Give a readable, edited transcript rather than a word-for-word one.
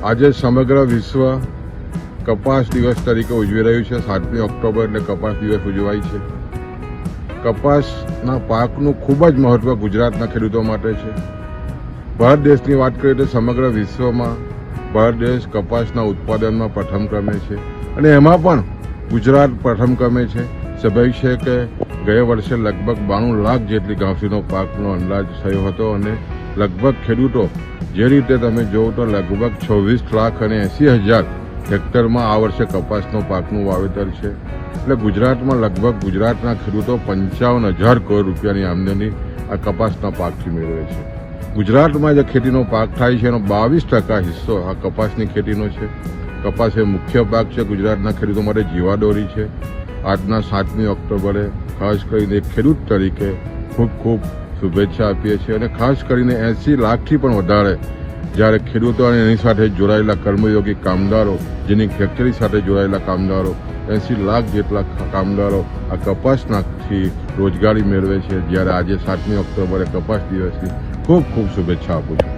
આજે સમગ્ર વિશ્વ કપાસ દિવસ તરીકે ઉજવી રહ્યું છે। 7મી ઓક્ટોબર એટલે કપાસ દિવસ ઉજવાય છે। કપાસના પાકનું ખૂબ જ મહત્વ ગુજરાતના ખેડૂતો માટે છે। ભારત દેશની વાત કરીએ તો સમગ્ર વિશ્વમાં ભારત દેશ કપાસના ઉત્પાદનમાં પ્રથમ ક્રમે છે અને એમાં પણ ગુજરાત પ્રથમ ક્રમે છે। સ્વાભાવિક છે કે ગયા વર્ષે લગભગ 92 લાખ જેટલી ઘાસનો પાકનો અંદાજ થયો હતો અને લગભગ ખેડૂતો જે રીતે તમે જોવો તો લગભગ 26 લાખ અને 80,000 હેક્ટરમાં આ વર્ષે કપાસનો પાકનું વાવેતર છે। એટલે ગુજરાતમાં લગભગ ગુજરાતના ખેડૂતો 55,000 કરોડ રૂપિયાની આમદની આ કપાસના પાકથી મેળવે છે। ગુજરાતમાં જે ખેતીનો પાક થાય છે એનો 22% હિસ્સો આ કપાસની ખેતીનો છે। કપાસ એ મુખ્ય પાક છે, ગુજરાતના ખેડૂતો માટે જીવાદોરી છે। આજના 7મી ઓક્ટોબરે ખાસ કરીને ખેડૂત તરીકે ખૂબ ખૂબ શુભેચ્છા આપીએ છીએ અને ખાસ કરીને 80 લાખથી પણ વધારે જ્યારે ખેડૂતો અને એની સાથે જોડાયેલા કર્મયોગી કામદારો, જેની ફેક્ટરી સાથે જોડાયેલા કામદારો, 80 લાખ જેટલા કામદારો આ કપાસનાથી રોજગારી મેળવે છે। જ્યારે આજે 7મી ઓક્ટોબરે કપાસ દિવસની ખૂબ ખૂબ શુભેચ્છા આપું છું।